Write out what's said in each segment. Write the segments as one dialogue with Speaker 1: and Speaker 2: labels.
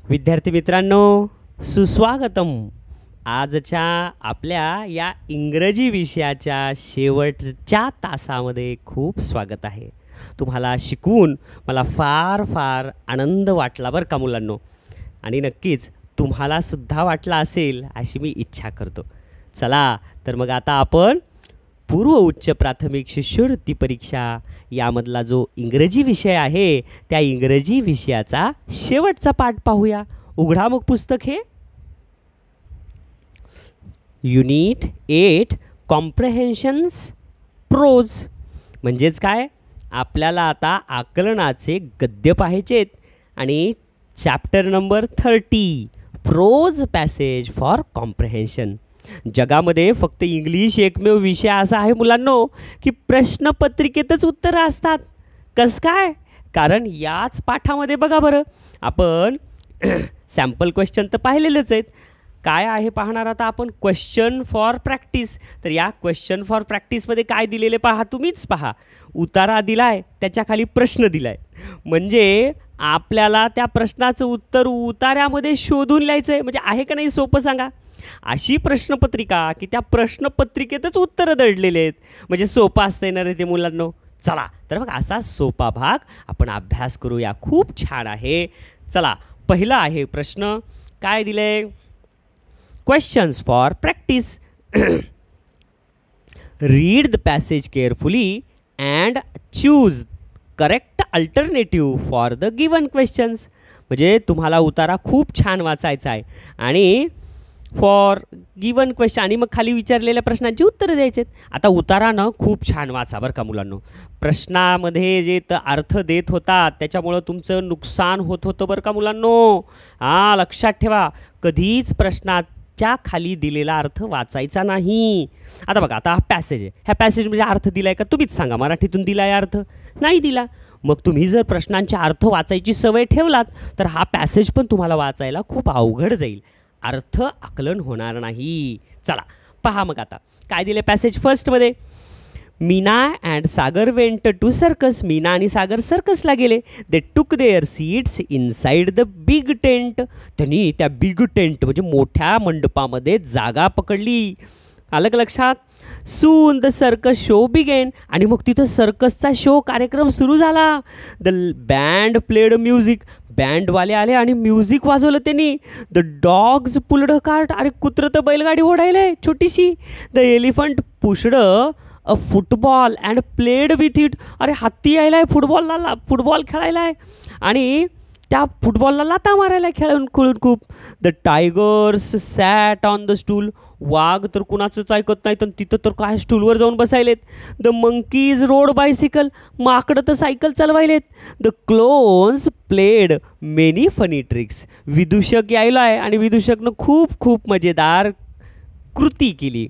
Speaker 1: विद्यार्थी मित्रांनो, सुस्वागतम. आजच्या आपल्या या इंग्रजी विषयाच्या शेवटच्या तासामध्ये खूप स्वागत आहे. तुम्हाला शिकवून मला फार फार आनंद वाटला बरं का मुलांनो, आणि नक्कीच तुम्हाला सुद्धा वाटला असेल अशी मी इच्छा करतो. चला तर मग आता आपण पूर्व उच्च प्राथमिक शिष्यवृत्ती परीक्षा यामधला जो इंग्रजी विषय आहे त्या इंग्रजी विषयाचा शेवटचा पाठ पाहूया. उघडा मग पुस्तक हे. Unit 8 comprehensions prose. म्हणजेच काय, आपल्याला आता आकलनाचे गद्य पाहायचेत आणि chapter number 30 prose passage for comprehension. जगामध्ये फक्त इंग्लिश एकमेव विषय असा आहे मुलांनो की प्रश्नपत्रिकेतच उत्तरं असतात. कसं काय? कारण याच पाठामध्ये बघा बरं, आपण सॅम्पल क्वेश्चन तर पाहिलेलेच आहेत. काय आहे पाहणार आता आपण? Question for practice. तर या क्वेश्चन फॉर प्रॅक्टिसमध्ये काय दिलेले पहा, तुम्हीच पहा. उतारा दिलाय, त्याच्या खाली प्रश्न दिलाय. म्हणजे आपल्याला त्या प्रश्नाचं उत्तर उतार्यामध्ये शोधून लिहायचं आहे. म्हणजे आहे का नाही सोपं सांगा? अशी प्रश्नपत्रिका की त्या प्रश्नपत्रिकेतच उत्तरं दडलेले आहेत. म्हणजे सोपं असतं येणार आहे ते मुलांनो. चला तर मग असा सोपा भाग आपण अभ्यास करूया. खूप छान आहे. चला, पहिला आहे प्रश्न. काय दिले? Questions for practice. Read the passage carefully and choose correct alternative for the given questions. म्हणजे तुम्हाला उतारा खूप छान वाचायचा आहे आणि फॉर गिवन क्वेश्चन आणि मग खाली विचारलेल्या प्रश्नांची उत्तरं द्यायचे. आता उतारानं खूप छान वाचा बरं का मुलांनो. प्रश्नामध्ये जे अर्थ देत होता त्याच्यामुळं तुमचं नुकसान होत होतं बरं का मुलांनो. लक्षात ठेवा, कधीच प्रश्नाच्या खाली दिलेला अर्थ वाचायचा नाही. आता बघा, आता हा पॅसेज आहे. ह्या पॅसेजमध्ये अर्थ दिला आहे का? तुम्हीच सांगा. मराठीतून दिला आहे अर्थ? नाही दिला. मग तुम्ही जर प्रश्नांचे अर्थ वाचायची सवय ठेवलात तर हा पॅसेज पण तुम्हाला वाचायला खूप अवघड जाईल. अर्थ आकलन होणार नाही. चला पहा मग आता काय दिले पॅसेज फर्स्टमध्ये. Meena and Sagar went to circus. Meena आणि सागर सर्कसला गेले. They took their seats inside the big tent. त्यांनी त्या बिग टेंट म्हणजे मोठ्या मंडपामध्ये जागा पकडली. आलं का लक्षात? Soon the circus show began. आणि मग तिथं सर्कसचा शो कार्यक्रम सुरू झाला. The band played music. बँडवाले आले आणि म्युझिक वाजवलं त्यांनी. The dogs pulled cart. अरे कुत्रं तर बैलगाडी ओढायले छोटीशी. The elephant pushed a football and played with it. अरे हत्ती यायला आहे फुटबॉल खेळायला आहे आणि त्या फुटबॉलला लाता मारायला खेळून खूप. The tigers sat on the stool. वाघ तर कुणाचंच ऐकत नाही, तर तिथं तर काय स्टूलवर जाऊन बसायलेत. The monkeys rode bicycle. माकडं तर सायकल चालवायलेत. The clowns played many funny tricks. विदूषक यायला आहे आणि विदूषकनं खूप मजेदार कृती केली.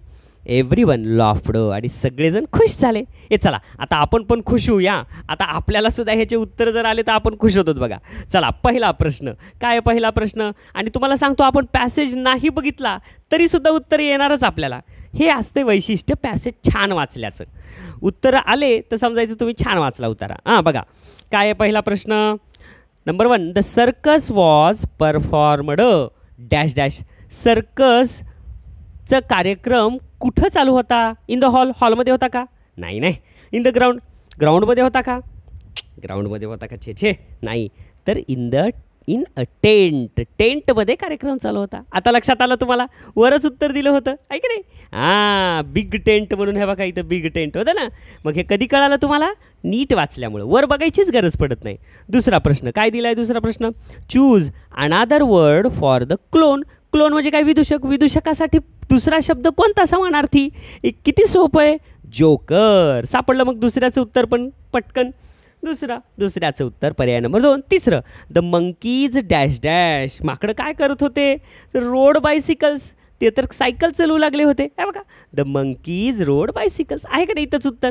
Speaker 1: Everyone laughed. आणि सगळेजण खुश झाले. चला आता आपण पण खुश होऊया. आता आपल्याला सुद्धा ह्याचे उत्तर जर आले तर आपण खुश होतो बघा. चला पहिला प्रश्न. काय पहिला प्रश्न? आणि तुम्हाला सांगतो, आपण पॅसेज नाही बघितला तरी सुद्धा उत्तर येणारच आपल्याला. हे असते वैशिष्ट्य पॅसेज छान वाचल्याचं. उत्तर आले तर समजायचं तुम्ही छान वाचला उतारा. बघा काय आहे पहिला प्रश्न. Number 1. The circus was performed dash dash. सर्कसचा कार्यक्रम कुठं चालू होता? इन द हॉलमध्ये होता का? नाही. इन द ग्राउंडमध्ये होता का? ग्राउंडमध्ये होता का? छे नाही. तर इन अ टेंटमध्ये कार्यक्रम चालू होता. आता लक्षात आलं तुम्हाला? वरच उत्तर दिलं होतं आहे की नाही? बिग टेंट म्हणून. हे बघा इथं बिग टेंट होतं ना. मग हे कधी कळालं तुम्हाला? नीट वाचल्यामुळं. वर बघायचीच गरज पडत नाही. दुसरा प्रश्न काय दिला आहे? दुसरा प्रश्न. चूज अनादर word for the clone. Clone म्हणजे काय? विदूषक. विदूषकासाठी दुसरा शब्द कोणता समानार्थी? किती सोपं आहे. जोकर. सापडलं मग दुसऱ्याचं उत्तर पण पटकन. दुसऱ्याचं उत्तर पर्याय नंबर 2. तिसरं. The monkeys dash dash. माकडं काय करत होते? रोड बायसिकल्स. ते तर सायकल चालवू लागले होते. हे बघा, द मंकीज रोड बायसिकल्स. आहे का नाही इथंच उत्तर?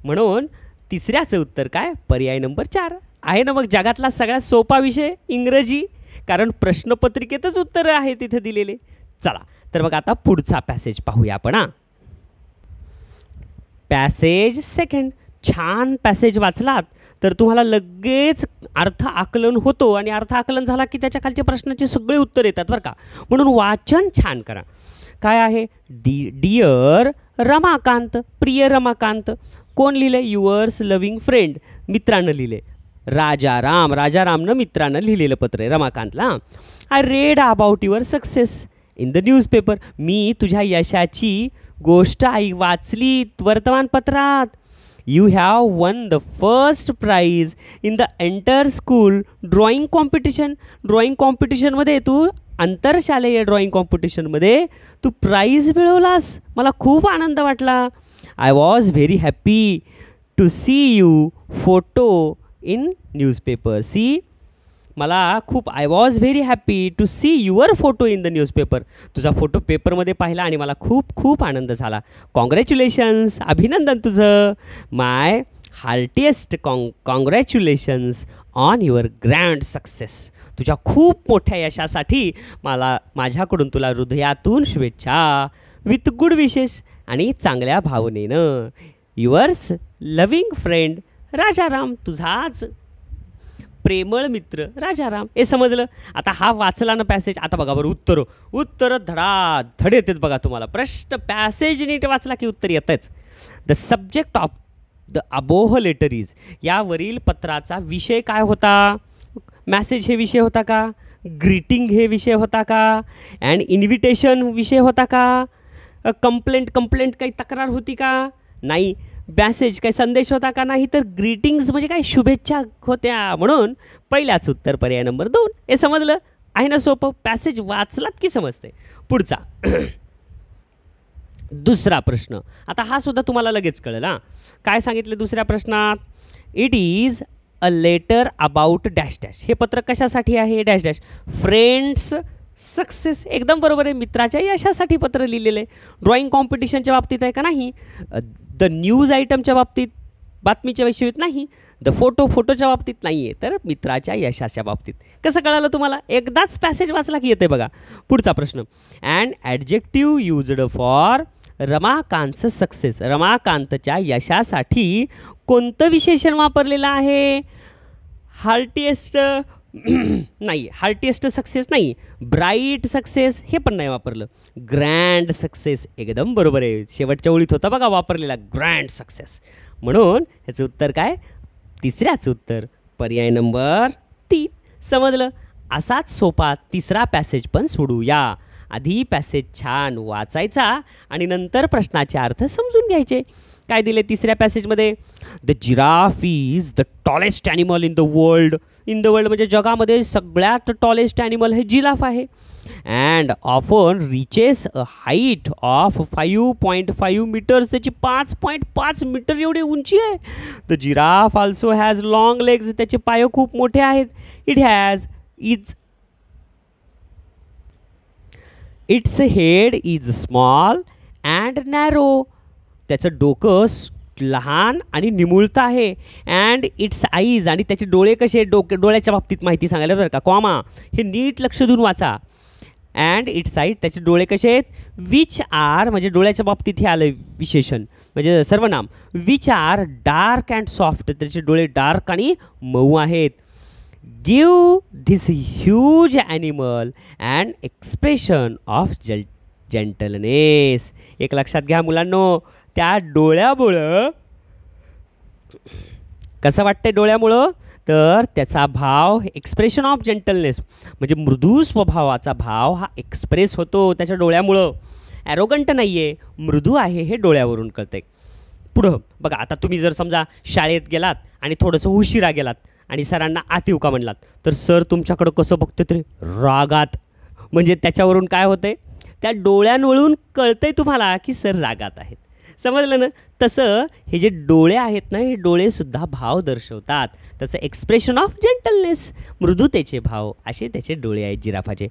Speaker 1: म्हणून तिसऱ्याचं उत्तर काय? पर्याय नंबर 4 आहे ना. मग जगातला सगळ्यात सोपा विषय इंग्रजी, कारण प्रश्नपत्रिकेतच उत्तरं आहे तिथे दिलेले. चला तर मग आता पुढचा पॅसेज पाहूया आपण. Passage second. छान पॅसेज वाचलात तर तुम्हाला लगेच अर्थ आकलन होतो आणि अर्थ आकलन झाला की त्याच्या खालच्या प्रश्नाचे सगळे उत्तर येतात बरं का. म्हणून वाचन छान करा. काय आहे? डिअर रमाकांत, प्रिय रमाकांत. कोण लिहिलं? युअर्स लव्हिंग फ्रेंड, मित्रानं लिहिले. राजारामनं मित्रानं लिहिलेलं पत्र आहे रमाकांतला. I read about your success in the newspaper. मी तुझ्या यशाची गोष्ट वाचली वर्तमानपत्रात. You have won the first prize in the inter school drawing competition. Drawing कॉम्पिटिशनमध्ये तू आंतरशालेय ड्रॉइंग कॉम्पिटिशनमध्ये तू प्राईज मिळवलास. मला खूप आनंद वाटला. I was very happy to see you photo in newspaper. See मला I was very happy to see your photo in the newspaper. तुझा फोटो पेपरमध्ये पाहिला आणि मला खूप खूप आनंद झाला. कॉंग्रॅच्युलेशन्स, अभिनंदन तुझं. My heartiest congratulations on your grand success. तुझ्या खूप मोठ्या यशासाठी माझ्याकडून तुला हृदयातून शुभेच्छा. विथ गुड विशेष आणि चांगल्या भावनेनं. Yours loving friend Rajaram. तुझाच प्रेमळ मित्र राजाराम. हे समजलं. आता हा वाचला ना पॅसेज. आता बघा बरं उत्तर धड येतात बघा तुम्हाला. प्रश्न पॅसेज नीट वाचला की उत्तर येतंच. The subject of the above letter is. यावरील पत्राचा विषय काय होता? मॅसेज हे विषय होता का? ग्रीटिंग हे विषय होता का? अँड इन्व्हिटेशन विषय होता का? कंप्लेंट काही तक्रार होती का? नाही. मॅसेज काही संदेश होता का? नाही. तर ग्रीटिंग्स म्हणजे काय? शुभेच्छा होत्या. म्हणून पहिल्याच उत्तर पर्याय नंबर 2. हे समजलं आहे ना सोपं. पॅसेज वाचलात की समजते. पुढचा दुसरा प्रश्न. आता हा सुद्धा तुम्हाला लगेच कळेल. काय सांगितलं दुसऱ्या प्रश्नात? It is a letter about dash dash. हे पत्र कशासाठी आहे? Dash dash friends success. एकदम बरोबर आहे. मित्राच्या यशासाठी पत्र लिहिलेलं आहे. ड्रॉइंग कॉम्पिटिशनच्या बाबतीत आहे का? नाही. द न्यूज आयटमच्या बाबतीत, बातमीच्या विषयीत नाही. द फोटोच्या बाबतीत नाही आहे. तर मित्राच्या यशाच्या बाबतीत. कसं कळालं तुम्हाला? एकदाच पॅसेज वाचला की येते बघा. पुढचा प्रश्न. अँड ॲडजेक्टिव्ह युज्ड फॉर रमाकांतचं सक्सेस. रमाकांतच्या यशासाठी कोणतं विशेषण वापरलेलं आहे? हार्टिएस्ट नाही. हार्टिएस्ट सक्सेस नाही. ब्राईट सक्सेस हे पण नाही वापरलं. ग्रँड सक्सेस एकदम बरोबर आहे. शेवटच्या ओळीत होता बघा वापरलेला ग्रँड सक्सेस. म्हणून ह्याचं उत्तर काय? तिसऱ्याच उत्तर पर्याय नंबर 3. समजलं. असाच सोपा तिसरा पॅसेज पण सोडूया. आधी पॅसेज छान वाचायचा आणि नंतर प्रश्नाचे अर्थ समजून घ्यायचे. काय दिले तिसऱ्या पॅसेजमध्ये? The giraffe is the tallest animal in the world. In the world म्हणजे जगामध्ये सगळ्यात टॉलेस्ट ॲनिमल हे जिराफ आहे. And often reaches a height of 5.5 metres. त्याची 5.5 मीटर एवढी उंची आहे. The giraffe also has long legs. त्याचे पाय खूप मोठे आहेत. Its head is small and narrow. त्याचं डोकं लहान आणि निमुळतं आहे. And its eyes. आणि त्याचे डोळे कसे? डोळ्याच्या बाबतीत माहिती सांगायला बरं का. कॉमा हे नीट लक्ष देऊन वाचा. And its eyes. त्याचे डोळे कसे आहेत? विच आर म्हणजे डोळ्याच्या बाबतीत हे आलं विशेषण म्हणजे सर्वनाम. Which are dark and soft. त्याचे डोळे डार्क आणि मऊ आहेत. Give this huge animal and expression of gentleness. एक लक्षात घ्या मुलांनो. त्या डोळ्यामुळं कसं वाटतंय? डोळ्यामुळं तर त्याचा भाव एक्सप्रेशन ऑफ जेंटलनेस म्हणजे मृदू स्वभावाचा भाव हा एक्सप्रेस होतो त्याच्या डोळ्यामुळं. ॲरोगंट नाही आहे, मृदू आहे हे डोळ्यावरून कळतंय. पुढं बघा. आता तुम्ही जर समजा शाळेत गेलात आणि थोडंसं उशिरा गेलात आणि सरांना आत येऊ का म्हणलात तर सर तुमच्याकडं कसं बघते तरी रागात. म्हणजे त्याच्यावरून काय होतंय? त्या डोळ्यांवळून कळतंय तुम्हाला की सर रागात आहेत. समजलं ना? तसं हे जे डोळे आहेत ना हे डोळेसुद्धा भाव दर्शवतात. तसं एक्सप्रेशन ऑफ जेंटलनेस मृदुतेचे भाव असे त्याचे डोळे आहेत जिराफाचे.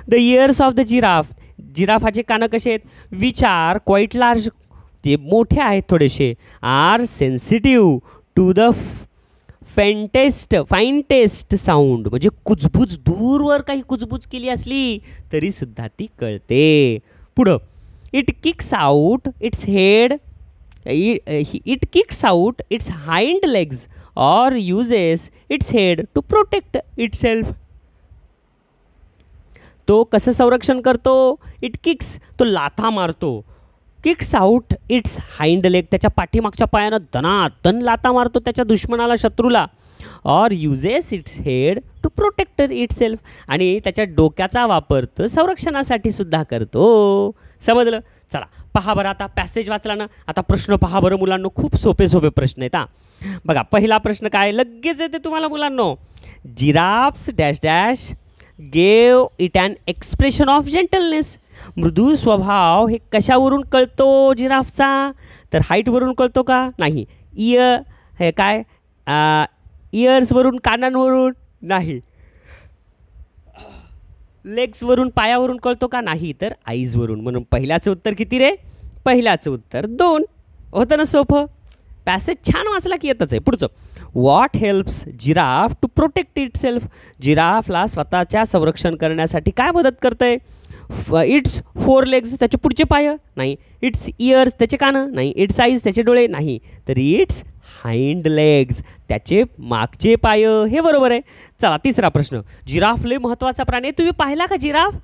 Speaker 1: The ears of the giraffe. जिराफाचे कानं कसे आहेत? Which are quite large. ते मोठे आहेत थोडेसे. Are sensitive to the faintest sound म्हणजे कुजबुज दूरवर काही कुजबुज केली असली तरीसुद्धा ती कळते. पुढं. It kicks out its head. It kicks out it's hind legs or uses its head to protect itself. तो कसं संरक्षण करतो? इट किक्स, तो लाथा मारतो. Kicks out it's hind leg, त्याच्या पाठीमागच्या पायानं दनादन लाथा मारतो त्याच्या दुश्मनाला, शत्रूला. और uses its head to protect itself, आणि त्याच्या डोक्याचा वापर तो संरक्षणासाठी सुद्धा करतो. समजलं? चला पहा बरं, आता पॅसेज वाचला ना, आता प्रश्न पहा बरं मुलांनो, खूप सोपे सोपे प्रश्न आहेत. बघा पहिला प्रश्न काय लगेच येते तुम्हाला मुलांनो. Giraffes dash dash gave it an expression of gentleness. मृदू स्वभाव हे कशावरून कळतो जिराफचा? तर हाईटवरून कळतो का? नाही. हे काय इयर्सवरून, कानांवरून? नाही. लेग्सवरून, पायावरून कळतो का? नाही. तर आईजवरून. म्हणून पहिल्याचं उत्तर किती रे? पहिल्याचं उत्तर 2. होतं ना सोपं? पॅसेज छान वाचला की येतच आहे. पुढचं, what helps giraffe to protect itself. जिराफला स्वतःच्या संरक्षण करण्यासाठी काय मदत करतंय? इट्स 4 लेग्स, त्याचे पुढचे पाय? नाही. इट्स इयर्स, त्याचे कानं? नाही. इट्स आईज, त्याचे डोळे? नाही. तर इट्स हाइंड लेग्स, त्याचे मागचे पाय. हे बरोबर आहे. चला तिसरा प्रश्न, जिराफ लय महत्त्वाचा प्राणी. तुम्ही पाहिला का जिराफ?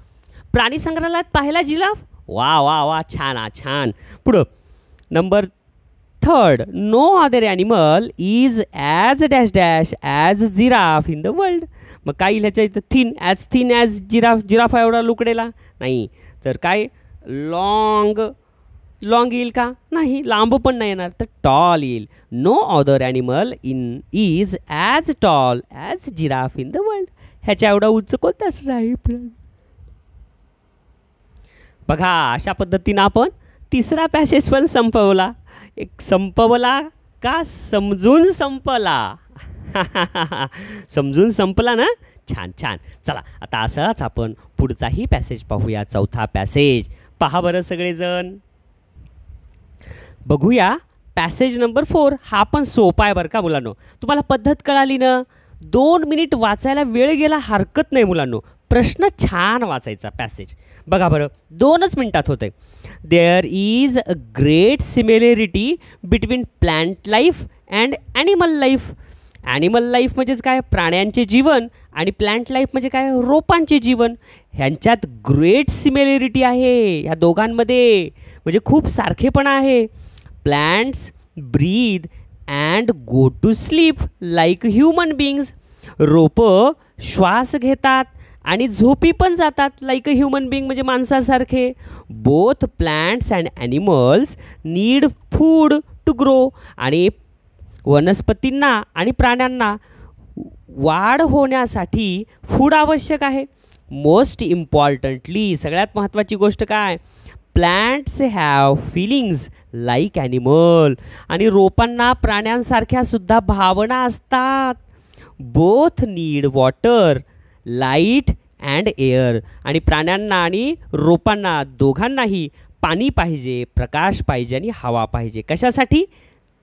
Speaker 1: प्राणी संग्रहालयात पाहिला जिराफ? वा वा वा, छान छान. पुढं number 3, no other animal is as dash dash as giraffe in the world. मग काय येईल ह्याच्या इथं? Thin as giraffe. जिराफ एवढा लुकडेला? नाही. तर काय लॉंग येईल का? नाही. लांब पण नाही येणार. तर टॉल येईल. No other animal is as tall as giraffe in the world. ह्याच्या एवढा उंच कोणताच नाही. बघा अशा पद्धतीनं आपण तिसरा पॅसेज पण संपवला. संपवला का समजून संपला? समजून संपला ना? छान छान. चला आता असंच आपण पुढचाही पॅसेज पाहूया. चौथा पॅसेज पहा बरं सगळेजण. बघूया पॅसेज नंबर 4. हा पण सोपा आहे बरं का मुलांनो. तुम्हाला पद्धत कळाली ना? 2 मिनिट वाचायला वेळ गेला हरकत नाही मुलांनो. प्रश्न छान वाचायचा पॅसेज. बघा बरं 2च मिनिटात होते. There is a great similarity between plant life and animal life. Animal life म्हणजेच काय? प्राण्यांचे जीवन. आणि प्लांट लाईफ म्हणजे काय? रोपांचे जीवन. ह्यांच्यात ग्रेट सिमिलॅरिटी आहे ह्या दोघांमध्ये, म्हणजे खूप सारखेपणा आहे. Plants breathe and go to sleep like human beings. रोपं श्वास घेतात आणि झोपी पण जातात लाईक अ ह्युमन बीइंग, म्हणजे माणसासारखे. Both plants and animals need food to grow. आणि वनस्पतींना आणि प्राण्यांना वाढ होण्यासाठी फूड आवश्यक आहे. मोस्ट इम्पॉर्टंटली, सगळ्यात महत्त्वाची गोष्ट काय? Plants have feelings like animal. आणि रोपांना प्राण्यांसारख्या सुद्धा भावना असतात. Both need water, light and air. आणि प्राण्यांना आणि रोपांना दोघांनाही पाणी पाहिजे, प्रकाश पाहिजे आणि हवा पाहिजे. कशासाठी?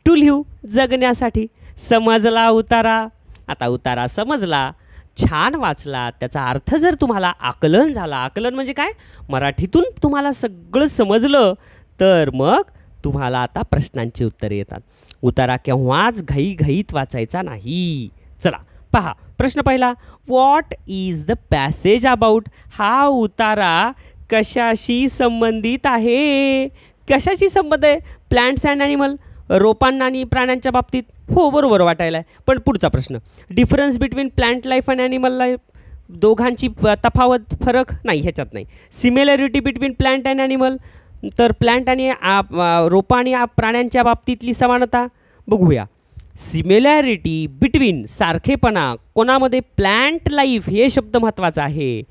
Speaker 1: टू लिव्ह, जगण्यासाठी. समजला उतारा? आता उतारा समजला, छान वाचला, त्याचा अर्थ जर तुम्हाला आकलन झाला, आकलन म्हणजे काय? मराठीतून तुम्हाला सगळं समजलं, तर मग तुम्हाला आता प्रश्नांची उत्तरे येतात. उतारा केव्हाच घाईघाईत वाचायचा नाही. चला पहा प्रश्न पहिला, what is the passage about. हा उतारा कशाशी संबंधित आहे? कशाशी संबंध आहे? प्लांट्स अँड ॲनिमल, रोपांना आणि प्राण्यांच्या बाबतीत. हो बरोबर वाटायला आहे. पण पुढचा प्रश्न, difference between plant life and animal life. दोघांची तफावत, फरक नाही ह्याच्यात नाही. Similarity between plant and animal, तर प्लांट आणि रोपा आणि प्राण्यांच्या बाबतीतली समानता बघूया. सिमिलॅरिटी बिटवीन, सारखेपणा कोणामध्ये? प्लांट लाईफ, हे शब्द महत्त्वाचा आहे.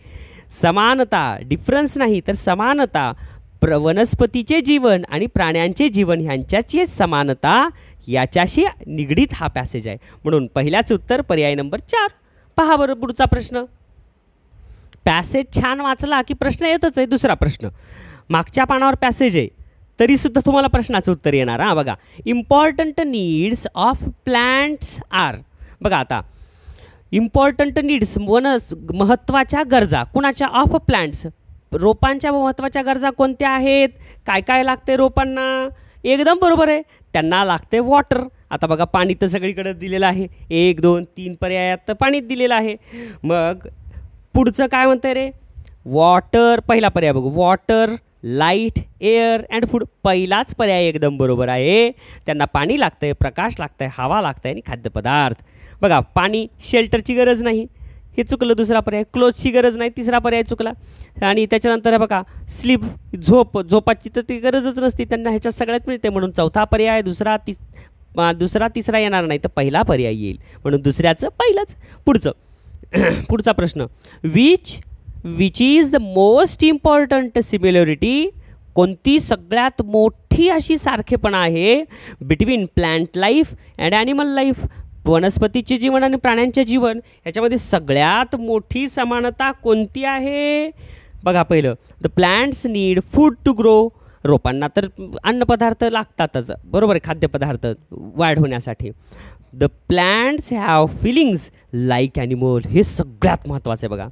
Speaker 1: समानता, डिफरन्स नाही तर समानता, वनस्पतीचे जीवन आणि प्राण्यांचे जीवन ह्यांच्याची समानता, याच्याशी निगडीत हा पॅसेज आहे. म्हणून पहिल्याच उत्तर पर्याय नंबर 4. पहा बरं पुढचा प्रश्न. पॅसेज छान वाचला की प्रश्न येतच आहे. दुसरा प्रश्न, मागच्या पानावर पॅसेज आहे तरीसुद्धा तुम्हाला प्रश्नाचं उत्तर येणार. हां बघा, important needs of plants are. बघा आता इम्पॉर्टंट नीड्स, महत्त्वाच्या गरजा कुणाच्या? ऑफ प्लांट्स, रोपांच्या महत्त्वाच्या गरजा कोणत्या आहेत? काय काय लागते रोपांना? एकदम बरोबर आहे, त्यांना लागते वॉटर. आता बघा पाणी तर सगळीकडे दिलेलं आहे, 1 2 3 पर्यायात तर पाणीच दिलेलं आहे. मग पुढचं काय म्हणतंय रे, वॉटर. पहिला पर्याय बघू, water, light, air and food. पहिलाच पर्याय एकदम बरोबर आहे. त्यांना पाणी लागतंय, प्रकाश लागतंय, हवा लागतंय आणि खाद्यपदार्थ. बघा पाणी, शेल्टरची गरज नाही, हे चुकलं. दुसरा पर्याय, क्लोथची गरज नाही, तिसरा पर्याय चुकला. आणि त्याच्यानंतर बघा स्लीप, झोपाची तर ती गरजच नसते त्यांना, ह्याच्यात सगळ्यात मिळते. म्हणून चौथा पर्याय, दुसरा तिसरा येणार नाही, तर पहिला पर्याय येईल. म्हणून दुसऱ्याचं पहिलंच. पुढचा प्रश्न, which is the most important similarity. कोणती सगळ्यात मोठी अशी सारखेपणा आहे between plant life and animal life. वनस्पतीचे जीवन आणि प्राण्यांचे जीवन ह्याच्यामध्ये सगळ्यात मोठी समानता कोणती आहे. बघा पहिलं, the plants need food to grow. रोपांना तर अन्नपदार्थ लागतातच, बरोबर आहे, खाद्यपदार्थ वाढ होण्यासाठी. The plants have feelings like animal. हे सगळ्यात महत्त्वाचं आहे. बघा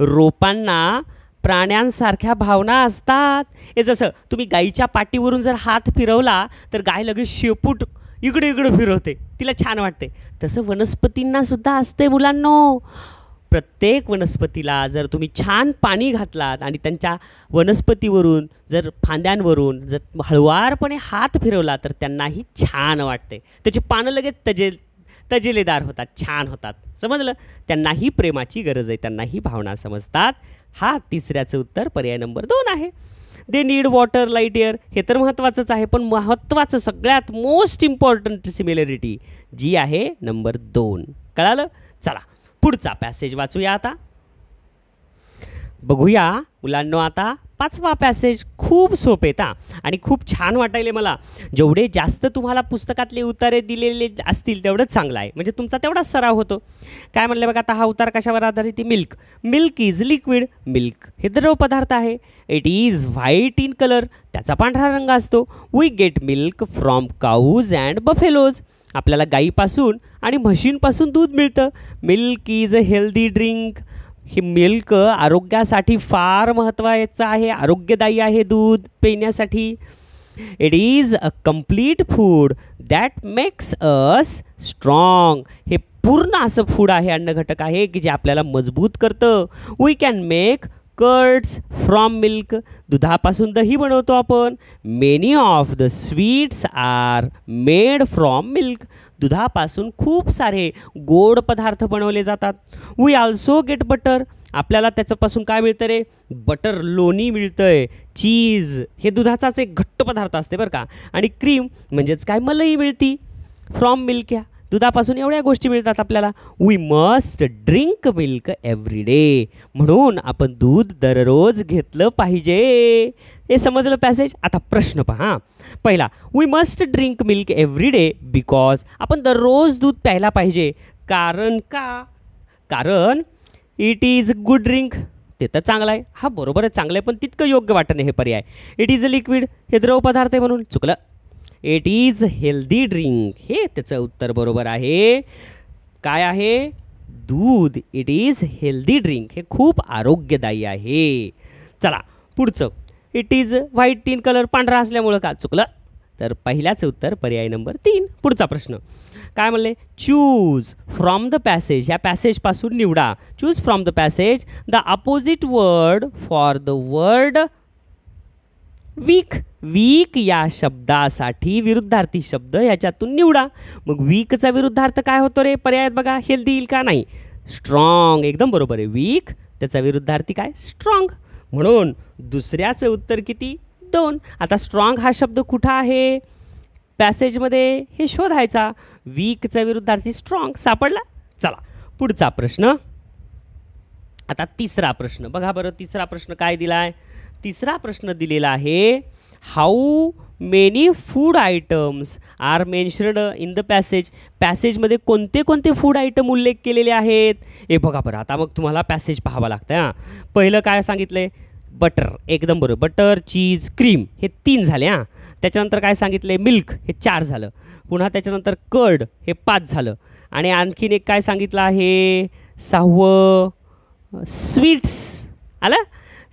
Speaker 1: रोपांना प्राण्यांसारख्या भावना असतात. हे जसं तुम्ही गाईच्या पाठीवरून जर हात फिरवला तर गाय लगेच शेपूट इकडे इकडे फिरवते, तिला छान वाटते. तसं वनस्पतींना सुद्धा असते मुलांनो. प्रत्येक वनस्पतीला जर तुम्ही छान पाणी घातलात आणि त्यांच्या वनस्पतीवरून जर फांद्यांवरून जर हळुवारपणे हात फिरवला तर त्यांनाही छान वाटते. त्याची पानं लगेच तजेलेदार होतात, छान होतात. समजलं. त्यांनाही प्रेमाची गरज आहे, त्यांनाही भावना समजतात. हा तिसऱ्याचं उत्तर पर्याय नंबर 2 आहे. They need water, light, air. हे तर महत्त्वाचंच आहे, पण महत्त्वाचं सगळ्यात मोस्ट इम्पॉर्टंट सिमिलॅरिटी जी आहे नंबर 2. कळालं. चला पुढचा पॅसेज वाचूया. आता बघूया मुलांनो. आता 5वा पॅसेज खूप सोपे आहेत आणि खूप छान वाटायले मला. जेवढे जास्त तुम्हाला पुस्तकातले उतारे दिलेले असतील तेवढंच चांगलं आहे, म्हणजे तुमचा तेवढाच सराव होतो. काय म्हणले बघा आता, हा उतार कशावर आधारित आहे. Milk. Milk is liquid. Milk हे द्रव पदार्थ आहे. It is white in colour. त्याचा पांढरा रंग असतो. We get milk from cows and buffaloes. आपल्याला गाईपासून आणि म्हशींपासून दूध मिळतं. Milk is a healthy drink. हे मिल्क आरोग्यासाठी फार महत्त्वाचं आहे, आरोग्यदायी आहे दूध पिण्यासाठी. It is a complete food that makes us strong. हे पूर्ण असं फूड आहे, अन्नघटक आहे की जे आपल्याला मजबूत करतं. We can make curds from milk. दुधापासून दही बनवतो आपण. Many of the sweets are made from milk. दुधापासून खूप सारे गोड पदार्थ बनवले जातात. We also get butter. आपल्याला त्याच्यापासून काय मिळतं रे, बटर, लोणी मिळतंय. चीज हे दुधाचाच एक घट्ट पदार्थ असते बरं का. आणि क्रीम म्हणजेच काय, मलाई मिळती फ्रॉम मिल्क. या दुधापासून एवढ्या गोष्टी मिळतात आपल्याला. We must drink milk every day. म्हणून आपण दूध दररोज घेतलं पाहिजे. हे समजलं पॅसेज. आता प्रश्न पहा. पहिला, we must drink milk every day because. आपण दररोज दूध प्यायला पाहिजे. कारण का? कारण इट इज गुड ड्रिंक. ते तर चांगलं आहे. हा बरोबर आहे, चांगलं आहे, पण तितकं योग्य वाटत नाही हे पर्याय. It is a liquid. हे द्रव पदार्थ आहे म्हणून चुकलं. It is healthy drink. हे त्याचं उत्तर बरोबर आहे. काय आहे? दूध. It is healthy drink. हे खूप आरोग्यदायी आहे. चला पुढचं. It is white in colour. पांढरा असल्यामुळं का चुकलं. तर पहिल्याचं उत्तर पर्याय नंबर 3. पुढचा प्रश्न काय म्हणले, चूज फ्रॉम द पॅसेज. ह्या पॅसेजपासून निवडा. Choose from the passage the opposite word for the word weak. Weak या शब्दासाठी विरुद्धार्थी शब्द याच्यातून निवडा. मग वीकचा विरुद्धार्थ काय होतो रे पर्यायात बघा. हेल्दी येईल का? नाही. स्ट्रॉंग. एकदम बरोबर आहे. वीक त्याचा विरुद्धार्थी काय? स्ट्रॉंग. म्हणून दुसऱ्याचं उत्तर किती? 2. आता स्ट्रॉंग हा शब्द कुठं आहे पॅसेजमध्ये हे शोधायचा. वीकचा विरुद्धार्थी स्ट्रॉंग सापडला. चला पुढचा प्रश्न. आता तिसरा प्रश्न बघा बरं. तिसरा प्रश्न काय दिला आहे? तिसरा प्रश्न दिलेला आहे, how many food items are mentioned in the passage. पॅसेजमध्ये कोणते कोणते फूड आयटम उल्लेख केलेले आहेत हे बघा बरं. आता मग तुम्हाला पॅसेज पाहावा लागतं. हां, पहिलं काय सांगितलं आहे? बटर. एकदम बरोबर. बटर, चीज, क्रीम हे 3 झाले. हां, त्याच्यानंतर काय सांगितलं आहे? मिल्क हे 4 झालं. पुन्हा त्याच्यानंतर कर्ड हे 5 झालं. आणि आणखीन एक काय सांगितलं आहे? 6वं स्वीट्स. आलं?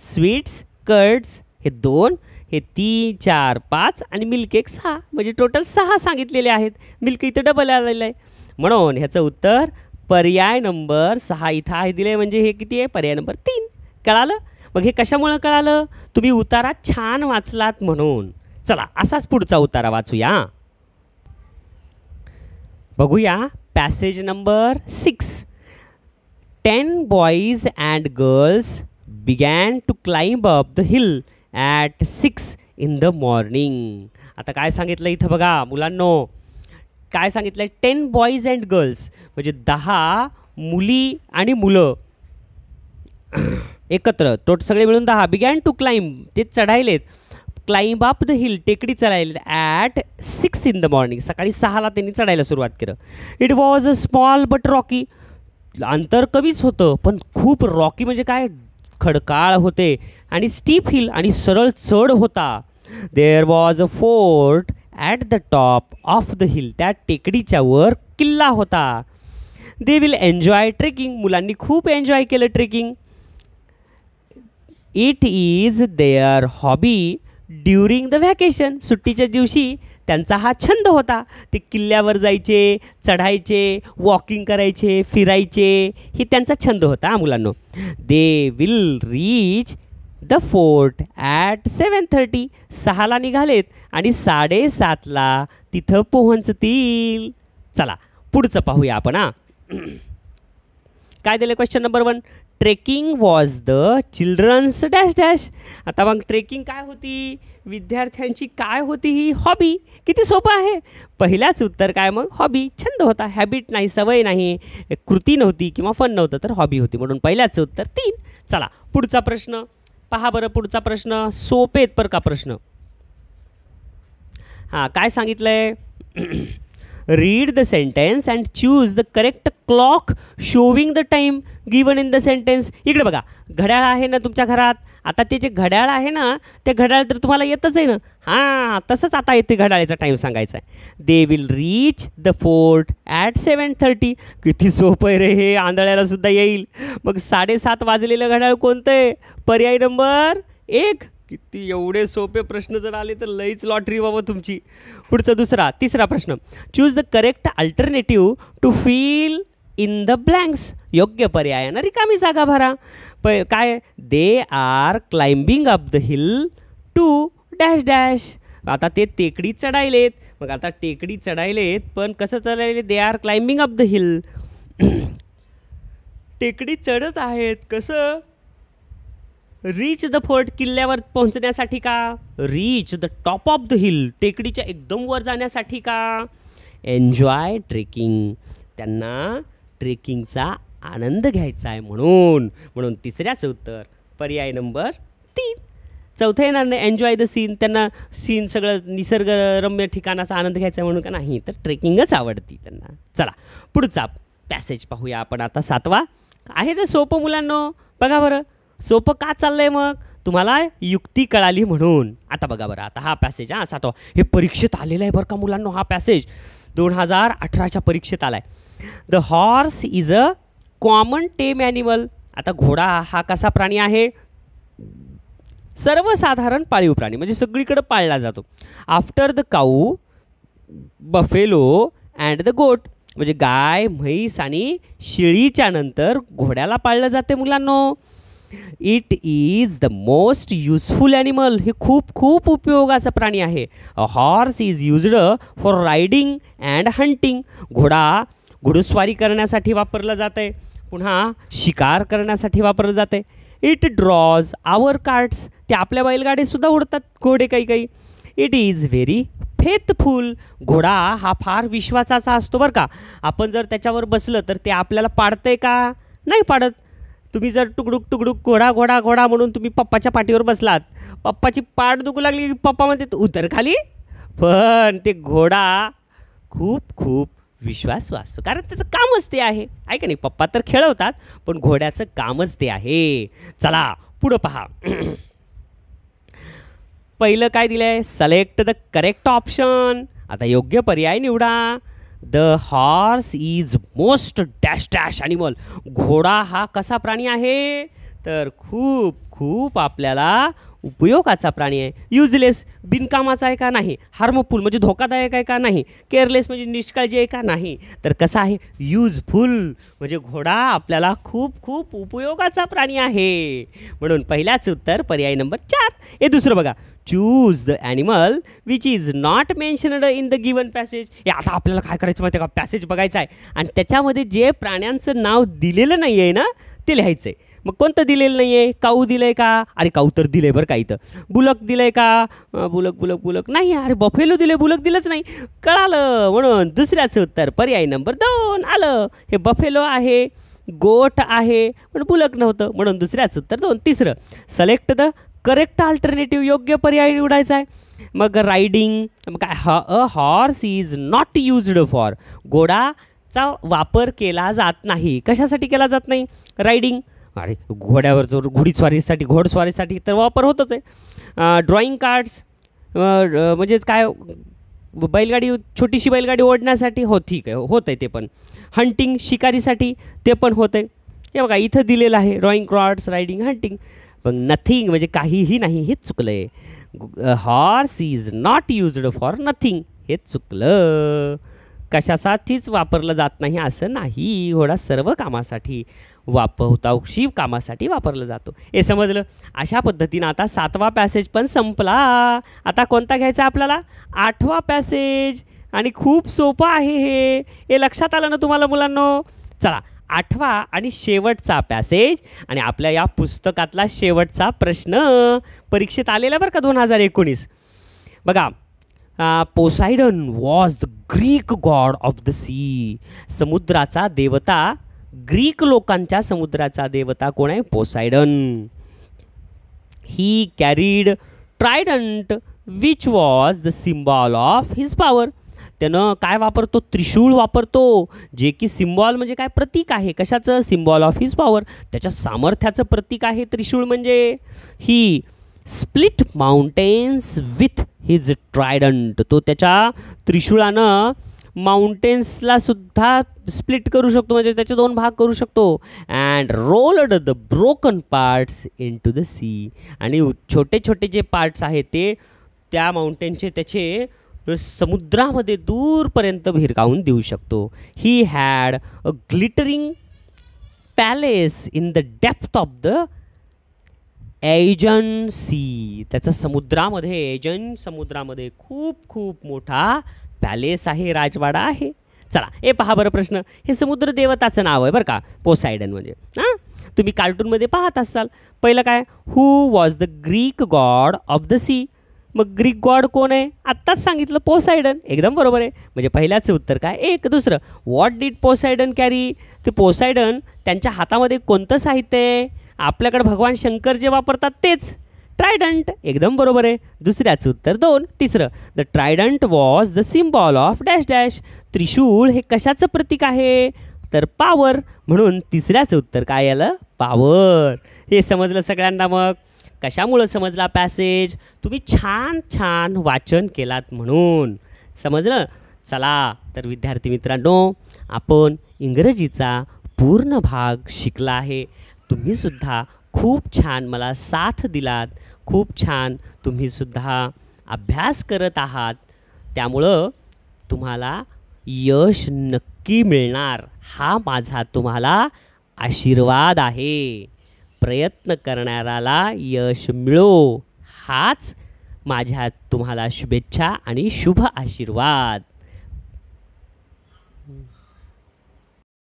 Speaker 1: स्वीट्स, कर्ड्स हे 2, हे 3 4 5 आणि मिल्क एक 6 म्हणजे टोटल 6 सांगितलेले आहेत. मिल्क इथं डबल आलेलं आहे म्हणून ह्याचं उत्तर पर्याय नंबर 6 इथं आहे दिले. म्हणजे हे किती आहे? पर्याय नंबर 3. कळालं? मग हे कशामुळे कळालं? तुम्ही उतारा छान वाचलात म्हणून. चला असाच पुढचा उतारा वाचूया. बघूया passage number 6. 10 boys and girls began to climb up the hill at 6 in the morning. आता काय सांगितलं इथं बघा मुलांनो, काय सांगितलं? 10 boys and girls म्हणजे 10 मुली आणि मुलं एकत्र, टोट सगळे मिळून 10. बिगॅन टू क्लाइंब ते चढायलेत. क्लाइंब अप द हिल टेकडी चढायलेत ॲट 6 in the morning सकाळी 6ला त्यांनी चढायला सुरुवात केलं. It was a small but Rocky. अंतर कमीच होतं पण खूप रॉकी म्हणजे काय? खडकाळ होते आणि स्टीप हिल आणि सरळ चढ होता. There was a fort at the top of the hill त्या टेकडीच्या वर किल्ला होता. दे विल एन्जॉय ट्रेकिंग मुलांनी खूप एन्जॉय केलं trekking. It is their hobby during the vacation सुट्टीच्या दिवशी त्यांचा हा छंद होता. ते किल्ल्यावर जायचे, चढायचे, वॉकिंग करायचे, फिरायचे, हे त्यांचा छंद होता मुलांनो. They will reach the fort at 7:30 6ला निघालेत आणि 7:30ला तिथं पोहोचतील. चला पुढचं पाहूया आपण. काय दिलं? Question number 1. Trekking was the children's dash dash. आता मग ट्रेकिंग काय होती? विद्यार्थ्यांची काय होती? ही हॉबी. किती सोपं आहे. पहिल्याच उत्तर काय मग? हॉबी, छंद होता. हॅबिट नाही, सवय नाही, कृती नव्हती किंवा फन नव्हतं तर हॉबी होती म्हणून पहिल्याच उत्तर 3. चला पुढचा प्रश्न पहा बरं. पुढचा प्रश्न सोपेत पर का प्रश्न. हां काय सांगितलंय? Read the sentence and choose the correct clock showing the time given in the sentence. इकडे बघा घड्याळ आहे ना तुमच्या घरात. आता ते जे घड्याळ आहे ना ते घड्याळ तर तुम्हाला येतच आहे ना. हां तसंच आता येते घड्याळाचा टाईम सांगायचा आहे. They will reach the fort at 7:30. किती सोपं आहे रे हे, आंधळ्याला सुद्धा येईल. मग 7:30 वाजलेलं घड्याळ कोणतं आहे? पर्याय नंबर 1. किती एवढे सोपे प्रश्न जर आले तर लईच लॉटरी बाबा तुमची. पुढचा तिसरा प्रश्न. Choose the correct alternative to fill in the blanks. योग्य पर्यायानं रिकामी जागा भरा. काय? They are climbing up the hill to dash dash. आता ते टेकडी चढायलेत. मग आता टेकडी चढायलेत पण कसं चढायले? They are climbing up the hill. टेकडी चढत आहेत. कसं? रीच द फोर्ट किल्ल्यावर पोहोचण्यासाठी का? Reach the top of the hill टेकडीच्या एकदम वर जाण्यासाठी का? एन्जॉय ट्रेकिंग त्यांना ट्रेकिंगचा आनंद घ्यायचा आहे म्हणून तिसऱ्याचं उत्तर पर्याय नंबर 3. चौथं येणार नाही एन्जॉय द सीन. त्यांना सीन सगळं निसर्गरम्य ठिकाणाचा आनंद घ्यायचा म्हणून का नाही तर ट्रेकिंगच आवडती त्यांना. चला पुढचा पॅसेज पाहूया आपण आता 7वा. आहे ना सोपं मुलांनो. बघा बरं सोपं का चाललंय मग? तुम्हाला युक्ती कळाली म्हणून. आता बघा बरं आता हा पॅसेज 7वा हे परीक्षेत आलेला आहे बरं का मुलांनो. हा पॅसेज 2018च्या परीक्षेत आलाय. The horse is a common TEM animal. आता घोडा हा कसा प्राणी आहे? सर्वसाधारण पाळीव प्राणी म्हणजे सगळीकडे पाळला जातो. After the cow buffalo and the गोट म्हणजे गाय म्हैस आणि शेळीच्या नंतर घोड्याला पाळलं जाते मुलांनो. It is the most useful animal. हे खूप खूप उपयोगाचा प्राणी आहे. अ horse is used for riding and hunting. घोडेस्वारी करण्यासाठी वापरलं जातं आहे. पुन्हा शिकार करण्यासाठी वापरलं जातं आहे. It draws our carts. ते आपल्या बैलगाडीसुद्धा उडतात घोडे काही. It is very faithful. घोडा हा फार विश्वासाचा असतो बरं का. आपण जर त्याच्यावर बसलं तर ते आपल्याला पाडतंय का? नाही पाडत. तुम्ही जर टुकडुक घोडा घोडा घोडा म्हणून तुम्ही पप्पाच्या पाठीवर बसलात, पप्पाची पाठ दुखू लागली की पप्पा म्हणते उतर खाली. पण ते घोडा खूप खूप विश्वासू असतो कारण त्याचं कामच ते आहे का नाही. पप्पा तर खेळवतात पण घोड्याचं कामच ते आहे. चला पुढं पहा. पहिलं काय दिलंय? Select the correct option. आता योग्य पर्याय निवडा. The horse is most dash dash animal. घोडा हा कसा प्राणी आहे तर खूप खूप आपल्याला उपयोगाचा प्राणी आहे. युजलेस बिनकामाचा आहे का नाही. हार्मफुल म्हणजे धोकादायक आहे का नाही. केअरलेस म्हणजे निष्काळजी आहे का नाही. तर कसा आहे युजफुल म्हणजे घोडा आपल्याला खूप खूप उपयोगाचा प्राणी आहे. म्हणून पहिल्याच उत्तर पर्याय नंबर 4. हे दुसरं बघा. Choose the animal which is not mentioned in the given passage. हे आता आपल्याला काय करायचं माहिती आहे का, पॅसेज बघायचं आहे आणि त्याच्यामध्ये जे प्राण्यांचं नाव दिलेलं नाही आहे ना ते लिहायचं आहे. मग कोणतं दिलेलं नाही आहे. काऊ दिलं आहे का. अरे काऊ तर दिलं आहे बरं का इथं. बुलक दिलं आहे का. बुलक नाही. अरे बफेलो दिले बुलक दिलंच नाही. कळालं. म्हणून दुसऱ्याचं उत्तर पर्याय नंबर 2 आलं. हे बफेलो आहे, गोट आहे पण बुलक नव्हतं म्हणून दुसऱ्याचं उत्तर 2. तिसरं सिलेक्ट द करेक्ट अल्टरनेटिव्ह. योग्य पर्याय निवडायचा आहे. मग रायडिंग मग काय. A horse is not used for. घोडाचा वापर केला जात नाही. कशासाठी केला जात नाही. रायडिंग. अरे घोड्यावर जर घोडीस्वारीसाठी घोडस्वारीसाठी तर वापर होतच आहे. ड्रॉईंग कार्ड्स म्हणजेच काय बैलगाडी छोटीशी बैलगाडी ओढण्यासाठी हो ठीक आहे होत आहे ते पण. हंटिंग शिकारीसाठी ते पण होतं आहे. हे बघा इथं दिलेलं आहे ड्रॉईंग कार्ड्स रायडिंग हंटिंग. पण नथिंग म्हणजे काहीही नाही हेच चुकलं आहे. Horse is not used for nothing हेच चुकलं. कशासाठीच वापरलं जात नाही असं नाही. घोडा सर्व कामासाठी बहुतांशी कामासाठी वापरलं जातो. हे समजलं. अशा पद्धतीनं आता 7वा पॅसेज पण संपला. आता कोणता घ्यायचा आपल्याला 8वा पॅसेज आणि खूप सोपं आहे हे लक्षात आलं ना तुम्हाला मुलांनो. चला 8वा आणि शेवटचा पॅसेज आणि आपल्या या पुस्तकातला शेवटचा प्रश्न परीक्षेत आलेला बरं का 2019. बघा Poseidon was the Greek god of the sea. समुद्राचा देवता ग्रीक लोकांच्या समुद्राचा देवता कोण आहे. Poseidon. He carried trident which was the symbol of his power. त्यानं काय वापरतो त्रिशूळ वापरतो जे की सिम्बॉल म्हणजे काय प्रतीक आहे. कशाचं सिम्बॉल ऑफ हिज पॉवर त्याच्या सामर्थ्याचं प्रतीक आहे त्रिशूळ म्हणजे. He split mountains with his trident. तो त्याच्या त्रिशूळानं माउंटेन्सला सुद्धा स्प्लिट करू शकतो म्हणजे त्याचे 2 भाग करू शकतो. And rolled the broken parts into the sea. आणि छोटे छोटे जे पार्ट्स आहेत ते त्या माउंटेनचे त्याचे समुद्रामध्ये दूरपर्यंत भिरकावून देऊ शकतो. He had a glittering palace in the depth of the Aegean sea. त्याचा समुद्रामध्ये एजन समुद्रामध्ये खूप खूप मोठा पॅलेस आहे राजवाडा आहे. चला हे पहा बरं प्रश्न. हे समुद्र देवताचं नाव आहे बरं का पोसायडन म्हणजे. हां तुम्ही कार्टूनमध्ये पाहत असाल. पहिलं काय who was the Greek god of the sea. मग ग्रीक गॉड कोण आहे आत्ताच सांगितलं पोसायडन. एकदम बरोबर आहे. म्हणजे पहिल्याचं उत्तर काय 1. दुसरं व्हॉट डिड पोसायडन कॅरी. ते पोसायडन त्यांच्या हातामध्ये कोणतं साहित्य आहे. आपल्याकडे भगवान शंकर जे वापरतात तेच ट्रायडंट. एकदम बरोबर आहे. दुसऱ्याचं उत्तर 2. तिसरं the trident was the symbol of dash dash. त्रिशूळ हे कशाचं प्रतीक आहे तर पॉवर. म्हणून तिसऱ्याचं उत्तर काय आलं पॉवर. हे समजलं सगळ्यांना. मग कशामुळं समजला पॅसेज तुम्ही छान छान वाचन केलात म्हणून समजलं. चला तर विद्यार्थी मित्रांनो आपण इंग्रजीचा पूर्ण भाग शिकला आहे. तुम्हीसुद्धा खूप छान मला साथ दिलात. खूप छान तुम्हीसुद्धा अभ्यास करत आहात. त्यामुळं तुम्हाला यश नक्की मिळणार हा माझा तुम्हाला आशीर्वाद आहे. प्रयत्न करणाऱ्याला यश मिळो हाच माझ्या तुम्हाला शुभेच्छा आणि शुभ आशीर्वाद.